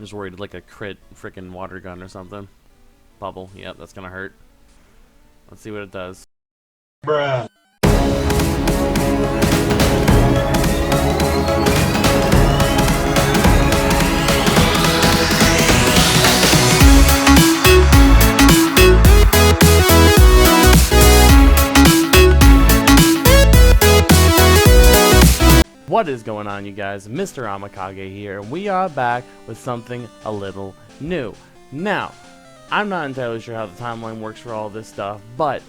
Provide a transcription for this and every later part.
Just worried like a crit freaking water gun or something. Bubble. Yep, that's gonna hurt. Let's see what it does. Bruh. What is going on, you guys? Mr. AMEKAGE here, and we are back with something a little new. Now, I'm not entirely sure how the timeline works for all this stuff, but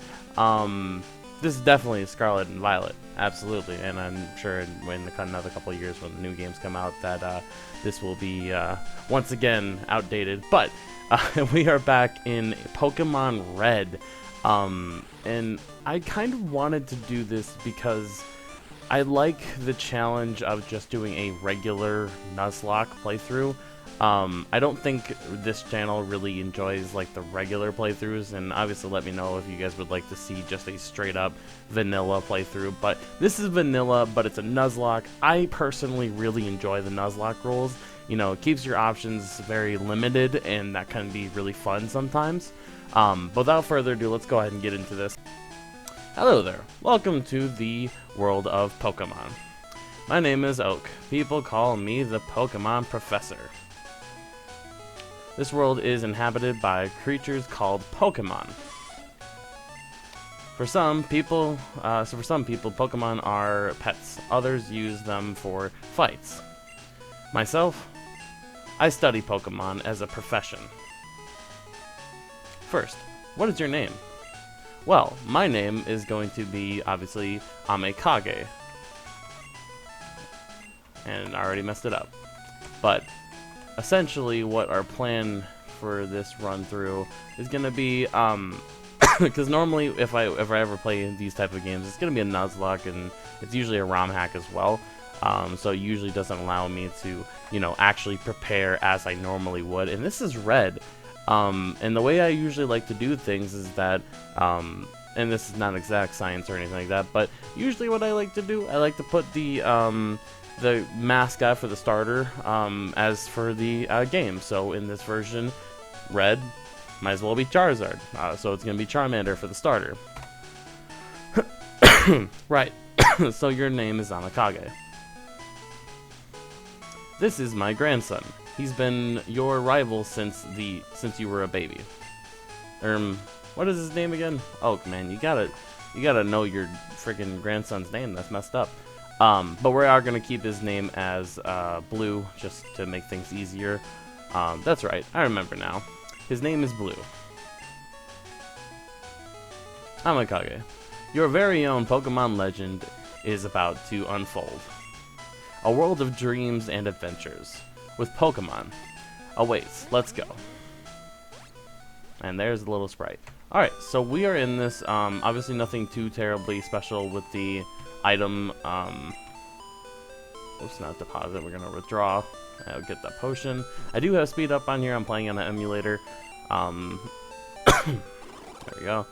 this is definitely Scarlet and Violet, absolutely. And I'm sure in another couple of years when the new games come out that this will be once again outdated. But we are back in Pokemon Red, and I kind of wanted to do this because I like the challenge of just doing a regular Nuzlocke playthrough. I don't think this channel really enjoys like the regular playthroughs, and obviously let me know if you guys would like to see just a straight up vanilla playthrough. But this is vanilla, but it's a Nuzlocke. I personally really enjoy the Nuzlocke rules. You know, it keeps your options very limited, and that can be really fun sometimes. But without further ado, let's go ahead and get into this. Hello there, welcome to the world of Pokemon. My name is Oak. People call me the Pokemon Professor. This world is inhabited by creatures called Pokemon. For some people, Pokemon are pets. Others use them for fights. Myself, I study Pokemon as a profession. First, what is your name? Well, my name is going to be, obviously, AMEKAGE. And I already messed it up. But, essentially, what our plan for this run-through is going to be, because normally, if I ever play these type of games, it's going to be a Nuzlocke, and it's usually a ROM hack as well. So it usually doesn't allow me to, you know, actually prepare as I normally would. And this is Red. And the way I usually like to do things is that, and this is not exact science or anything like that, but usually what I like to do, I like to put the mascot for the starter, as for the game. So in this version, Red might as well be Charizard. So it's going to be Charmander for the starter. Right. So your name is AMEKAGE. This is my grandson. He's been your rival since you were a baby. What is his name again? Oh man, you gotta know your freaking grandson's name. That's messed up. But we are gonna keep his name as Blue, just to make things easier. That's right, I remember now. His name is Blue. AMEKAGE, your very own Pokemon legend is about to unfold. A world of dreams and adventures with Pokemon awaits. Let's go. And there's the little sprite. Alright, so we are in this, obviously nothing too terribly special with the item, oops, not deposit, we're gonna withdraw. I'll get that potion. I do have speed up on here, I'm playing on an emulator. There we go.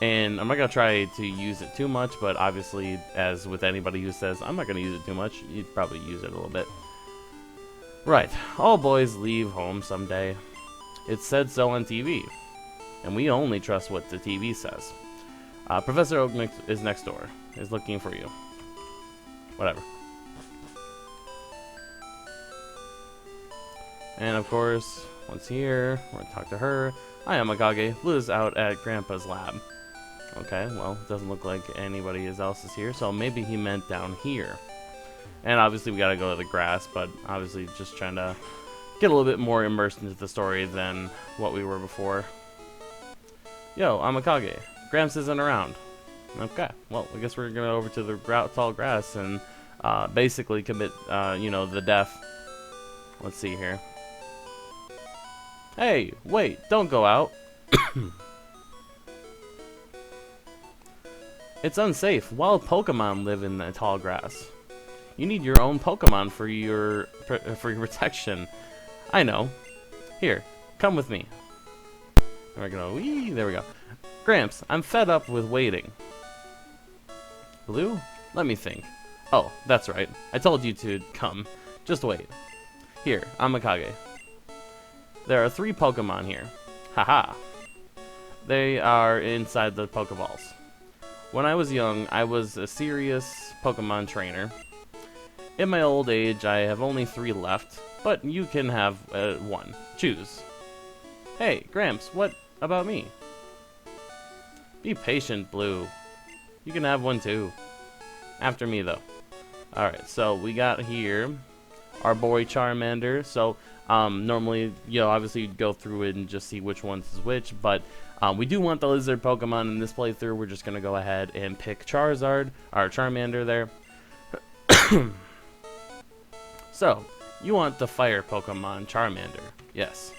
And I'm not gonna try to use it too much, but obviously, as with anybody who says, I'm not gonna use it too much, you'd probably use it a little bit. Right, all boys leave home someday. It's said so on TV, and we only trust what the TV says. Professor Oak is next door, is looking for you. Whatever. And of course, once here, we're gonna talk to her. Hi, AMEKAGE. Blue is out at Grandpa's lab. Okay, well, it doesn't look like anybody else is here, so maybe he meant down here. And obviously we gotta go to the grass, but obviously just trying to get a little bit more immersed into the story than what we were before. Yo, AMEKAGE. Gramps isn't around. Okay, well, I guess we're gonna go over to the tall grass and basically commit, you know, the death. Let's see here. Hey, wait, don't go out. It's unsafe. Wild Pokemon live in the tall grass. You need your own Pokemon for your protection. I know. Here, come with me. There we go. Whee, there we go. Gramps, I'm fed up with waiting. Blue? Let me think. Oh, that's right. I told you to come. Just wait. Here, AMEKAGE. There are 3 Pokemon here. Haha. They are inside the Pokeballs. When I was young, I was a serious Pokemon trainer. In my old age, I have only 3 left, but you can have 1. Choose. Hey, Gramps, what about me? Be patient, Blue. You can have 1 too. After me, though. Alright, so we got here our boy Charmander. So, normally, obviously you'd go through it and just see which ones is which, but we do want the lizard Pokemon in this playthrough. We're just going to go ahead and pick Charizard, or Charmander there. So, you want the fire Pokemon Charmander. Yes.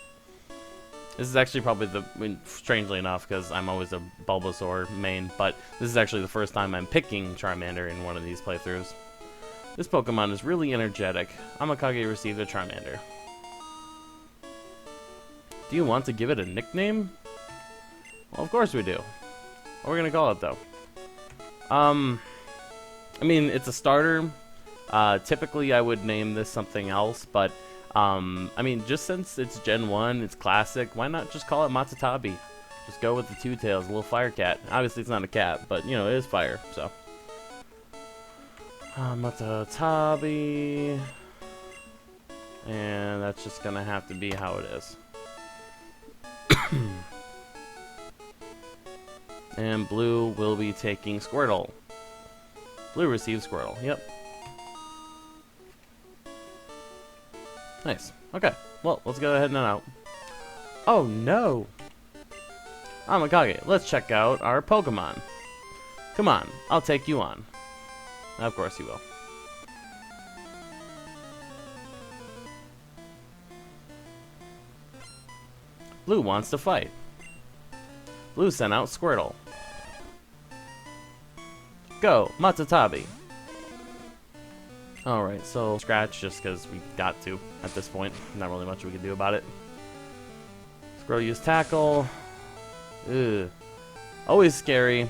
This is actually probably strangely enough, because I'm always a Bulbasaur main, but this is actually the first time I'm picking Charmander in one of these playthroughs. This Pokemon is really energetic. AMEKAGE received a Charmander. Do you want to give it a nickname? Well, of course we do. What are we gonna call it, though? I mean, it's a starter. Typically, I would name this something else, but, I mean, just since it's Gen 1, it's classic, why not just call it Matatabi? Just go with the 2 tails, a little fire cat. Obviously, it's not a cat, but, it is fire, so. Matatabi. And that's just gonna have to be how it is. And Blue will be taking Squirtle. Blue receives Squirtle, yep. Nice. Okay, well, let's go ahead and out. Oh no! AMEKAGE, let's check out our Pokemon. Come on, I'll take you on. Of course you will. Blue wants to fight. Blue sent out Squirtle. Go, Matatabi. Alright, so scratch just because we got to at this point. Not really much we can do about it. Squirtle used Tackle. Ugh. Always scary.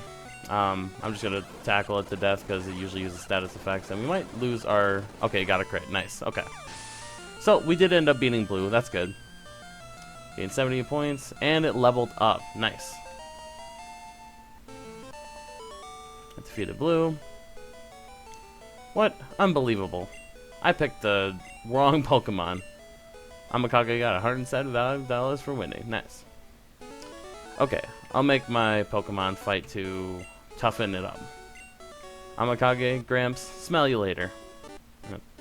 I'm just going to tackle it to death because it usually uses status effects. And we might lose our... Okay, got a crit. Nice. Okay. So, we did end up beating Blue. That's good. Gained 70 points. And it leveled up. Nice. It defeated Blue. What? Unbelievable. I picked the wrong Pokemon. AMEKAGE got $107 for winning. Nice. Okay, I'll make my Pokemon fight to toughen it up. AMEKAGE, Gramps, smell you later.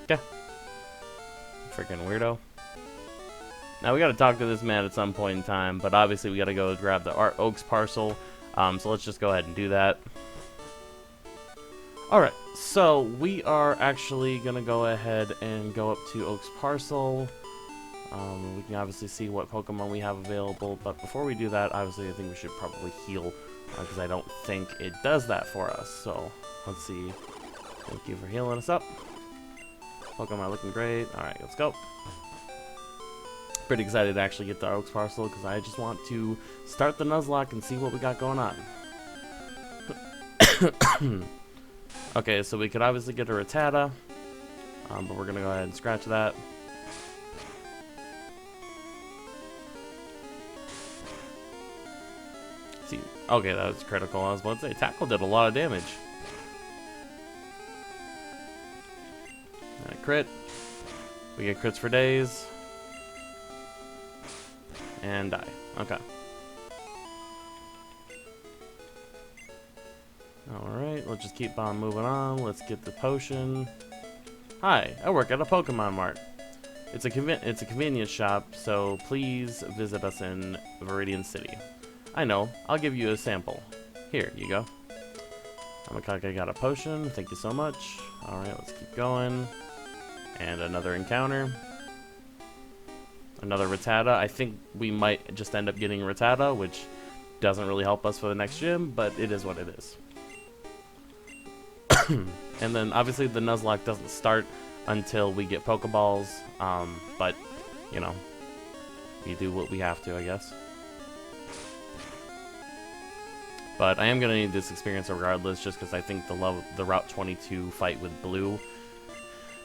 Okay. Freaking weirdo. Now we gotta talk to this man at some point in time, but obviously we gotta go grab the Oaks parcel. So let's just go ahead and do that. Alright, so we are actually gonna go ahead and go up to Oaks parcel. We can obviously see what Pokemon we have available, but before we do that, obviously I think we should probably heal, because I don't think it does that for us. So, let's see. Thank you for healing us up. Pokemon looking great. Alright, let's go. Pretty excited to actually get the Oaks parcel, because I just want to start the Nuzlocke and see what we got going on. Okay, so we could obviously get a Rattata, but we're going to go ahead and scratch that. See, okay, that was critical. I was about to say, Tackle did a lot of damage. Crit. We get crits for days. And die. Okay. Alright, let's just keep on moving on. Let's get the potion. Hi, I work at a Pokemon Mart. It's a convenience shop, so please visit us in Viridian City. I know, I'll give you a sample. Here, you go. AMEKAGE got a potion, thank you so much. Alright, let's keep going. And another encounter. Another Rattata. I think we might just end up getting Rattata, which doesn't really help us for the next gym, but it is what it is. And then obviously the Nuzlocke doesn't start until we get Pokeballs, but we do what we have to, I guess. But I am gonna need this experience regardless, just because I think the Route 22 fight with Blue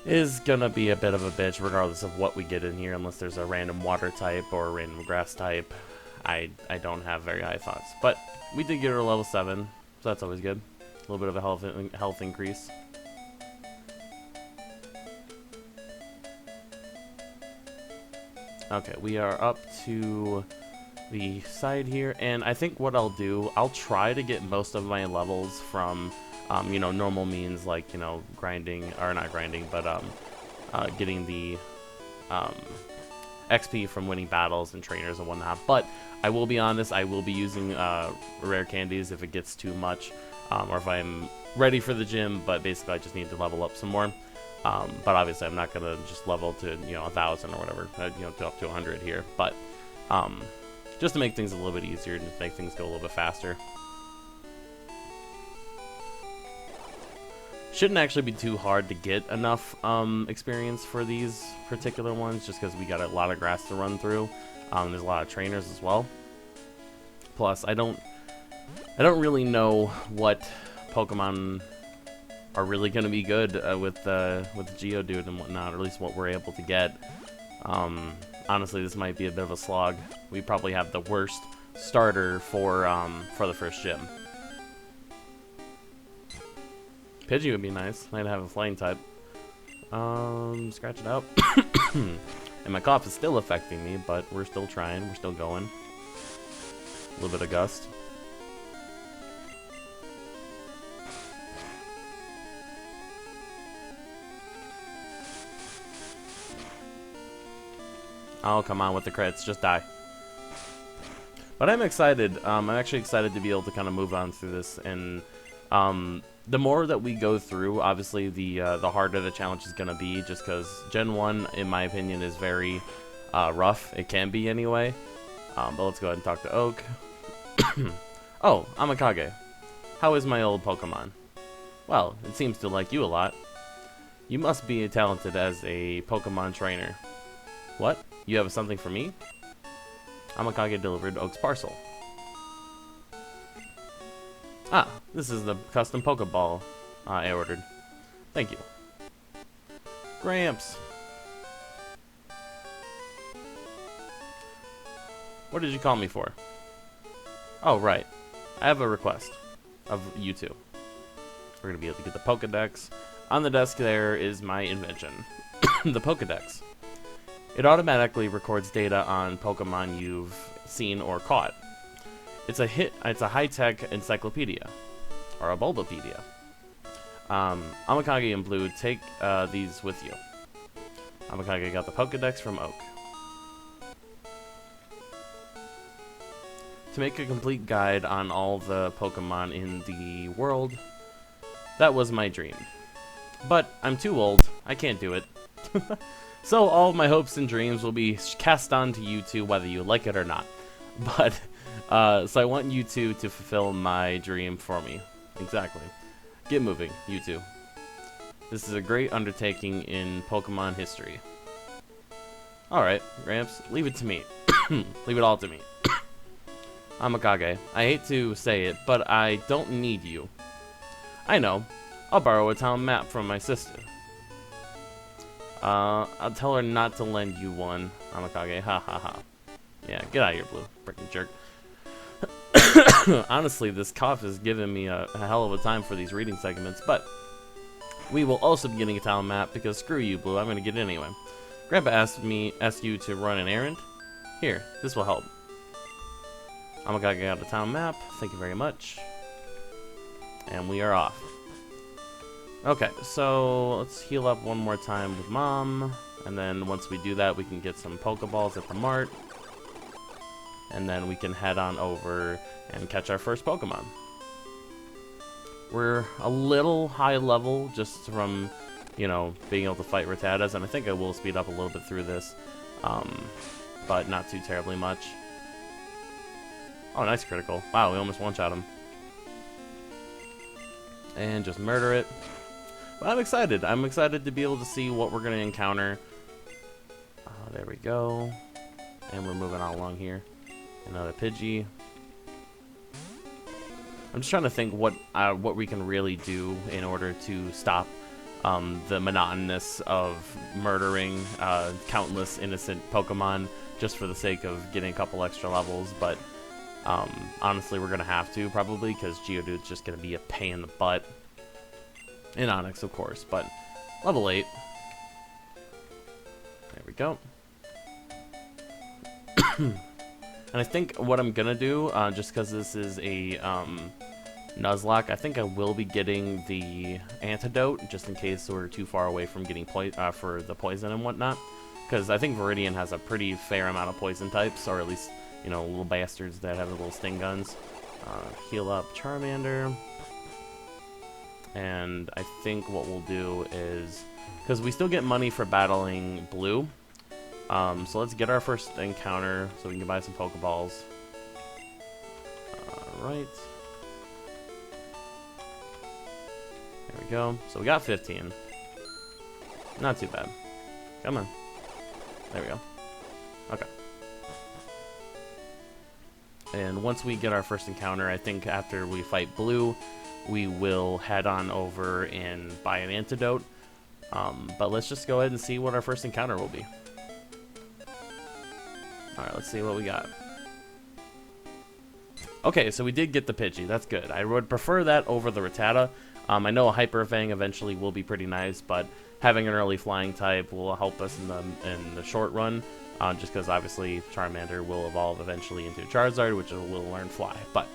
is gonna be a bit of a bitch regardless of what we get in here, unless there's a random water type or a random grass type. I don't have very high thoughts, but we did get her level 7, so that's always good. A little bit of a health increase. Okay, we are up to the side here, and I think what I'll do, I'll try to get most of my levels from, you know, normal means, like, you know, grinding, or not grinding, but getting the XP from winning battles and trainers and whatnot. But I will be honest, I will be using rare candies if it gets too much, or if I'm ready for the gym, but basically I just need to level up some more. But obviously I'm not gonna just level to, you know, 1,000 or whatever, you know, to up to 100 here. But just to make things a little bit easier and make things go a little bit faster. Shouldn't actually be too hard to get enough experience for these particular ones, just because we got a lot of grass to run through. There's a lot of trainers as well. Plus, I don't really know what Pokemon are really going to be good with Geodude and whatnot, or at least what we're able to get. Honestly, this might be a bit of a slog. We probably have the worst starter for the first gym. Pidgey would be nice. I'd have a flying type. Scratch it out. And my cough is still affecting me, but we're still trying. We're still going. A little bit of gust. Oh, come on with the crits. Just die. But I'm excited. I'm actually excited to be able to kind of move on through this. And the more that we go through, obviously, the harder the challenge is going to be. Just because Gen 1, in my opinion, is very rough. It can be anyway. But let's go ahead and talk to Oak. Oh, AMEKAGE. How is my old Pokemon? Well, it seems to like you a lot. You must be talented as a Pokemon trainer. What? You have something for me? AMEKAGE delivered Oak's parcel. Ah, this is the custom Pokeball I ordered. Thank you. Gramps! What did you call me for? Oh, right. I have a request of you two. We're going to be able to get the Pokedex. On the desk there is my invention. The Pokedex. It automatically records data on Pokemon you've seen or caught. It's a high-tech encyclopedia, or a Bulbapedia. AMEKAGE and Blue, take these with you. AMEKAGE got the Pokedex from Oak. To make a complete guide on all the Pokemon in the world, that was my dream. But I'm too old, I can't do it. So all of my hopes and dreams will be cast onto you two, whether you like it or not. But, so I want you two to fulfill my dream for me. Exactly. Get moving, you two. This is a great undertaking in Pokemon history. Alright, Gramps, leave it to me. Leave it all to me. AMEKAGE, I hate to say it, but I don't need you. I know. I'll borrow a town map from my sister. I'll tell her not to lend you one, AMEKAGE. Ha ha ha. Yeah, get out of here, Blue. Freaking jerk. Honestly, this cough is giving me a hell of a time for these reading segments, but we will also be getting a town map because screw you, Blue. I'm gonna get it anyway. Grandpa asked you to run an errand. Here, this will help. AMEKAGE got a town map. Thank you very much. And we are off. Okay, so let's heal up one more time with Mom, and then once we do that, we can get some Pokeballs at the mart, and then we can head on over and catch our first Pokemon. We're a little high level just from, you know, being able to fight Rattatas, and I think I will speed up a little bit through this, but not too terribly much. Oh, nice critical. Wow, we almost one-shot him. And just murder it. But I'm excited. I'm excited to be able to see what we're going to encounter. There we go. And we're moving on along here. Another Pidgey. I'm just trying to think what we can really do in order to stop the monotonous of murdering countless innocent Pokemon just for the sake of getting a couple extra levels, but honestly, we're going to have to, probably, because Geodude's just going to be a pain in the butt. And Onix, of course, but level 8. There we go. And I think what I'm going to do, just because this is a Nuzlocke, I think I will be getting the antidote, just in case we're too far away from getting for the poison and whatnot. Because I think Viridian has a pretty fair amount of poison types, or at least, you know, little bastards that have the little sting guns. Heal up Charmander. And I think what we'll do is, because we still get money for battling Blue, so let's get our first encounter so we can buy some Pokeballs. Alright. There we go. So we got 15. Not too bad. Come on. There we go. Okay. And once we get our first encounter, I think after we fight Blue, we will head on over and buy an antidote. But let's just go ahead and see what our first encounter will be. Alright, let's see what we got. Okay, so we did get the Pidgey. That's good. I would prefer that over the Rattata. I know a Hyper Fang eventually will be pretty nice, but having an early flying type will help us in the short run. Just because obviously Charmander will evolve eventually into Charizard, which will learn Fly. But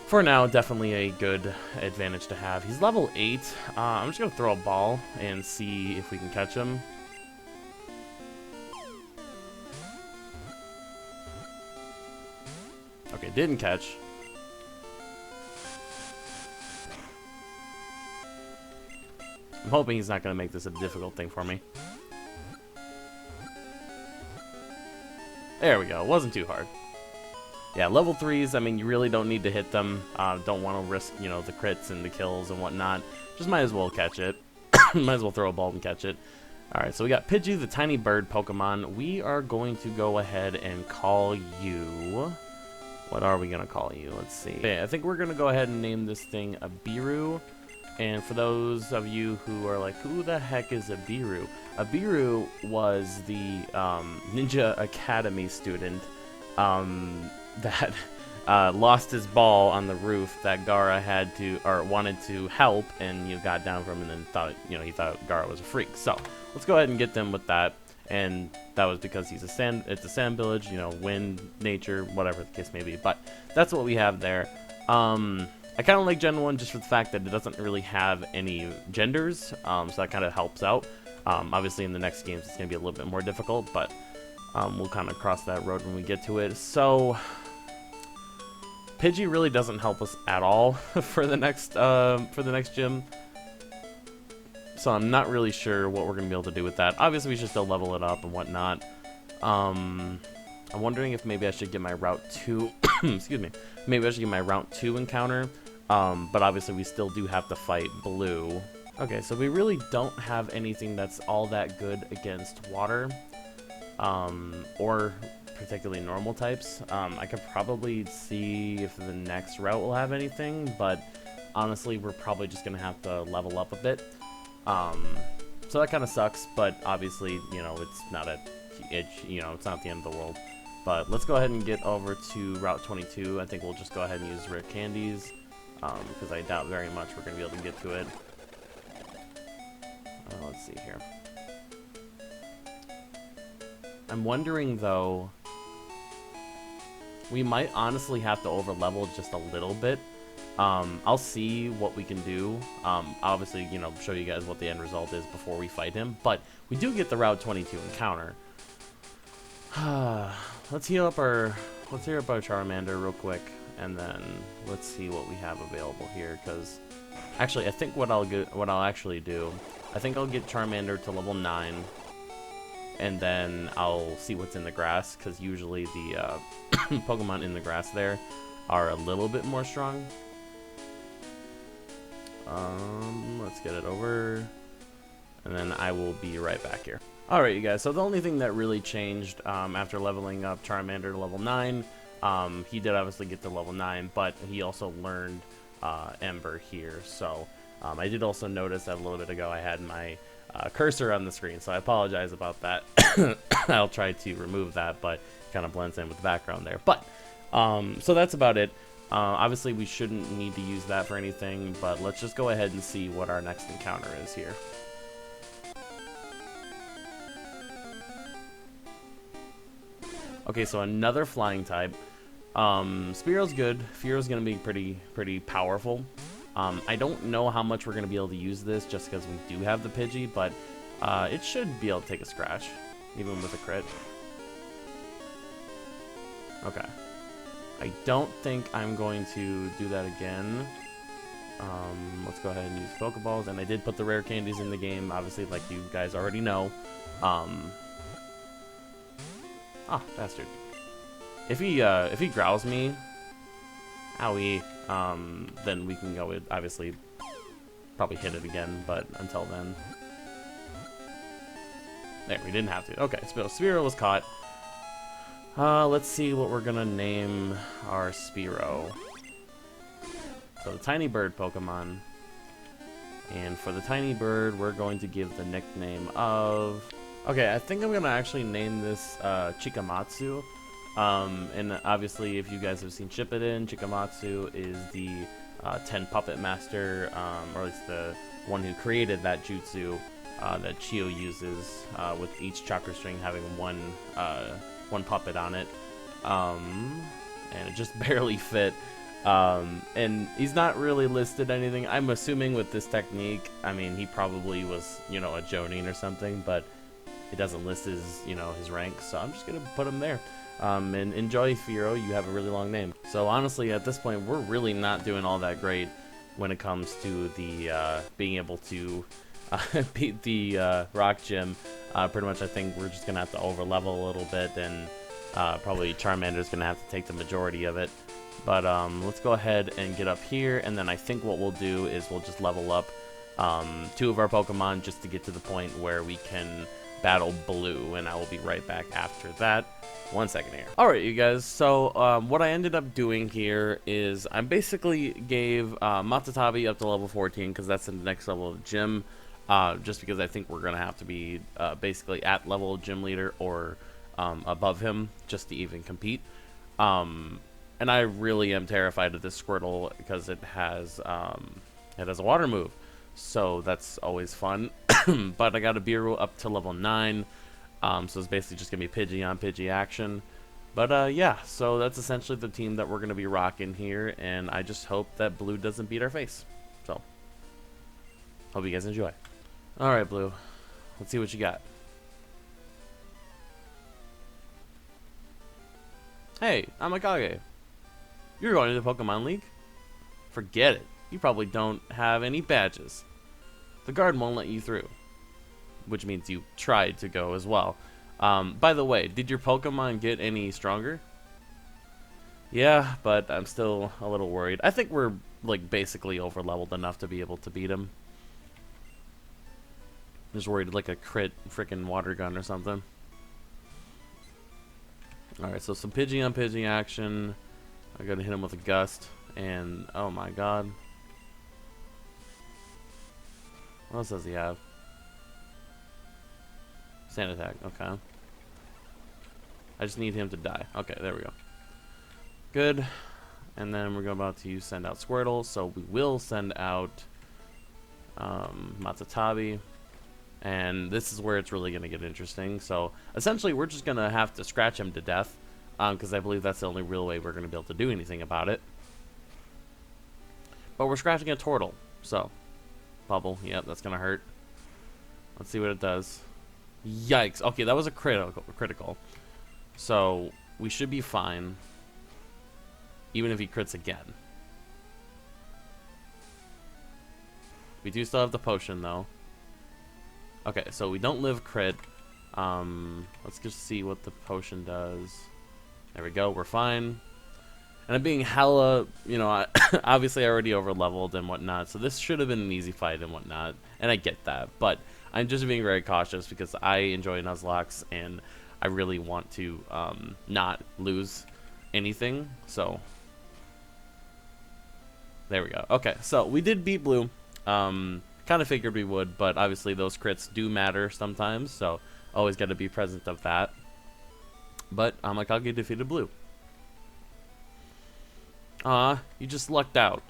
for now, definitely a good advantage to have. He's level 8. I'm just going to throw a ball and see if we can catch him. Okay, didn't catch. I'm hoping he's not going to make this a difficult thing for me. There we go. It wasn't too hard. Yeah, level 3s, I mean, you really don't need to hit them. Don't want to risk, you know, the crits and the kills and whatnot. Just might as well catch it. Might as well throw a ball and catch it. Alright, so we got Pidgey, the tiny bird Pokemon. We are going to go ahead and call you... What are we going to call you? Let's see. Okay, I think we're going to go ahead and name this thing Abiru. And for those of you who are like, who the heck is Abiru? Abiru was the Ninja Academy student that lost his ball on the roof that Gara had to, or wanted to help, and you got down from him and then thought, you know, he thought Gara was a freak. So let's go ahead and get them with that. And that was because it's a sand village, you know, wind, nature, whatever the case may be. But that's what we have there. I kind of like Gen 1 just for the fact that it doesn't really have any genders, so that kind of helps out. Obviously, in the next games, it's going to be a little bit more difficult, but we'll kind of cross that road when we get to it. So, Pidgey really doesn't help us at all for the next gym. So I'm not really sure what we're going to be able to do with that. Obviously, we should still level it up and whatnot. I'm wondering if maybe I should get my Route 2... excuse me. Maybe I should get my Route 2 encounter. But obviously, we still do have to fight Blue. Okay, so we really don't have anything that's all that good against water. Or particularly normal types. I could probably see if the next route will have anything. But honestly, we're probably just going to have to level up a bit. So that kind of sucks, but obviously, you know, it's not it's not the end of the world. But let's go ahead and get over to Route 22. I think we'll just go ahead and use rare candies, because I doubt very much we're going to be able to get to it. Let's see here. I'm wondering, though, we might honestly have to over-level just a little bit. I'll see what we can do. Obviously, you know, show you guys what the end result is before we fight him. But we do get the Route 22 encounter. Let's heal up our Charmander real quick, and then let's see what we have available here. Because actually, I think what I'll actually do, I think I'll get Charmander to level 9, and then I'll see what's in the grass. Because usually the Pokemon in the grass there are a little bit more strong. Let's get it over, and then I will be right back here. Alright, you guys, so the only thing that really changed after leveling up Charmander to level 9, he did obviously get to level 9, but he also learned Ember here, so I did also notice that a little bit ago I had my cursor on the screen, so I apologize about that. I'll try to remove that, but it kind of blends in with the background there. But, so that's about it. Obviously, we shouldn't need to use that for anything, but let's just go ahead and see what our next encounter is here. Okay, so another flying type. Spearow's good. Fearo's gonna be pretty powerful. I don't know how much we're gonna be able to use this just because we do have the Pidgey, but it should be able to take a scratch, even with a crit. Okay. I don't think I'm going to do that again. Let's go ahead and use Pokeballs, and I did put the rare candies in the game, obviously, like you guys already know. Ah, bastard. If he growls me, owie, then we can go with, obviously, probably hit it again, but until then. There, we didn't have to. Okay, Spearow was caught. Let's see what we're gonna name our Spearow. So the tiny bird Pokemon. And for the tiny bird, we're going to give the nickname of... Okay, I think I'm gonna actually name this Chikamatsu. And obviously, if you guys have seen Shippuden, Chikamatsu is the 10 puppet master, or at least the one who created that jutsu that Chio uses, with each chakra string having one puppet on it, and it just barely fit. And he's not really listed anything. I'm assuming with this technique, I mean, he probably was, you know, a Jonin or something, but it doesn't list his, you know, his rank, so I'm just gonna put him there. And enjoy, Fearow, you have a really long name. So honestly, at this point, we're really not doing all that great when it comes to the being able to beat the rock gym. Pretty much, I think we're just gonna have to over level a little bit, and probably Charmander's gonna have to take the majority of it. But let's go ahead and get up here, and then I think what we'll do is we'll just level up 2 of our Pokemon just to get to the point where we can battle Blue, and I will be right back after that. 1 second here. Alright, you guys, so what I ended up doing here is I basically gave Matatabi up to level 14 because that's the next level of gym, just because I think we're going to have to be basically at level of gym leader or above him just to even compete. And I really am terrified of this Squirtle because it has a water move. So that's always fun. But I got a Beeroo up to level 9. So it's basically just going to be Pidgey on Pidgey action. But yeah, so that's essentially the team that we're going to be rocking here. And I just hope that Blue doesn't beat our face. So, hope you guys enjoy. Alright, Blue. Let's see what you got. Hey, AMEKAGE. You're going to the Pokemon League? Forget it. You probably don't have any badges. The guard won't let you through. Which means you tried to go as well. By the way, did your Pokemon get any stronger? Yeah, but I'm still a little worried. I think we're like basically over leveled enough to be able to beat him. I'm just worried like a crit freaking water gun or something. Alright, so some Pidgey on Pidgey action. I gotta hit him with a gust. And oh my god. What else does he have? Sand attack, okay. I just need him to die. Okay, there we go. Good. And then we're about to send out Squirtle, so we will send out Matatabi. And this is where it's really going to get interesting. So essentially, we're just going to have to scratch him to death, because I believe that's the only real way we're going to be able to do anything about it. But we're scratching a Tortle, so bubble. Yep, that's going to hurt. Let's see what it does. Yikes. Okay, that was a critical. So we should be fine, even if he crits again. We do still have the potion, though. Okay, so we don't live crit. Let's just see what the potion does. There we go, we're fine. And I'm being hella, you know, obviously I already over leveled and whatnot, so this should have been an easy fight and whatnot, and I get that, but I'm just being very cautious because I enjoy Nuzlocks and I really want to not lose anything, so there we go. Okay, so we did beat Blue. Kind of figured we would, but obviously those crits do matter sometimes, so always got to be present of that. But AMEKAGE defeated blue. You just lucked out.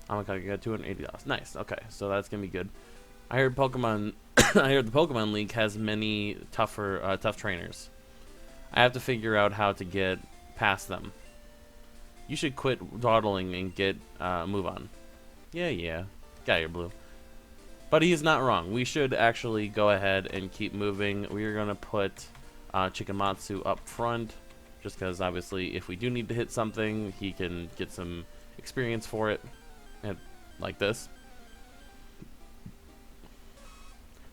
AMEKAGE got $280. Nice. Okay, so that's gonna be good. I heard Pokemon. I heard the Pokemon League has many tough trainers. I have to figure out how to get past them. You should quit dawdling and get move on. Yeah. Got your blue. But he's not wrong. We should actually go ahead and keep moving. We are gonna put Chikamatsu up front, just because obviously if we do need to hit something, he can get some experience for it, and like this.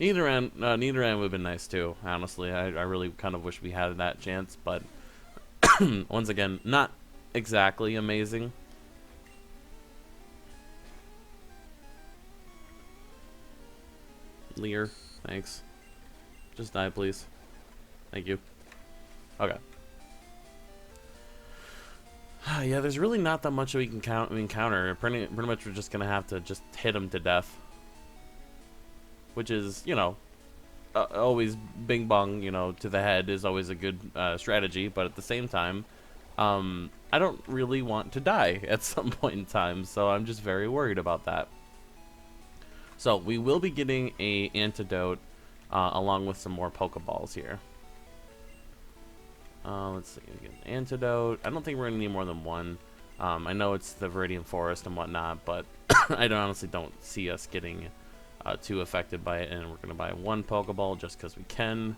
Nidoran would have been nice too, honestly. I really kind of wish we had that chance, but once again, not exactly amazing. Leer, thanks. Just die, please. Thank you. Okay. Yeah, there's really not that much we can encounter. Pretty much we're just gonna have to just hit him to death. Which is, you know, always bing bong, you know, to the head is always a good strategy, but at the same time, I don't really want to die at some point in time, so I'm just very worried about that. So we will be getting a antidote along with some more Pokeballs here. Let's see, we get an antidote. I don't think we're gonna need more than one. I know it's the Viridian Forest and whatnot, but I honestly don't see us getting too affected by it, and we're gonna buy one Pokeball just because we can.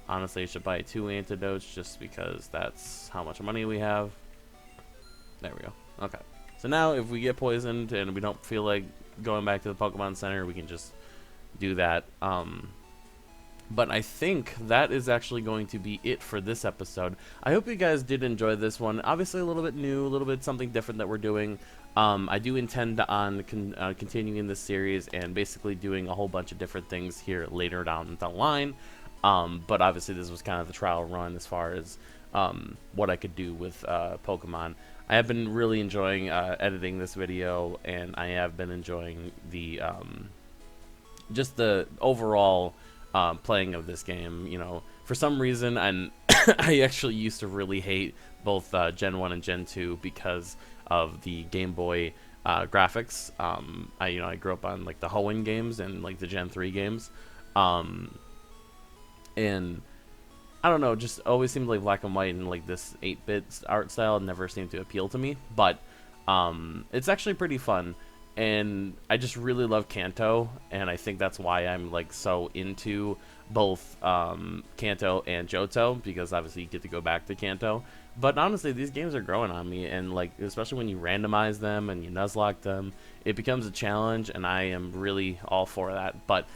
Honestly, I should buy 2 antidotes just because that's how much money we have. There we go. Okay. So now if we get poisoned and we don't feel like going back to the Pokemon Center, we can just do that. But I think that is actually going to be it for this episode. I hope you guys did enjoy this one. Obviously a little bit new, a little bit something different that we're doing. I do intend on continuing this series and basically doing a whole bunch of different things here later down the line. But obviously this was kind of the trial run as far as what I could do with Pokemon. I have been really enjoying editing this video, and I have been enjoying the just the overall playing of this game. You know, for some reason, I actually used to really hate both Gen 1 and Gen 2 because of the Game Boy graphics. I grew up on like the Hoenn games and like the Gen 3 games, and I don't know, just always seemed like black and white and like this 8-bit art style never seemed to appeal to me. But it's actually pretty fun. And I just really love Kanto, and I think that's why I'm like so into both Kanto and Johto, because obviously you get to go back to Kanto. But honestly, these games are growing on me, and like especially when you randomize them and you Nuzlocke them, it becomes a challenge, and I am really all for that. But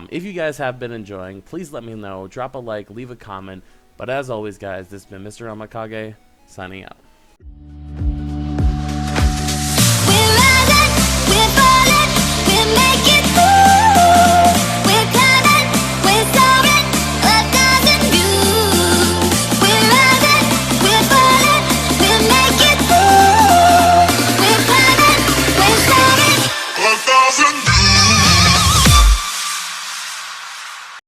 if you guys have been enjoying, please let me know. Drop a like, leave a comment. But as always, guys, this has been Mr. AMEKAGE signing out.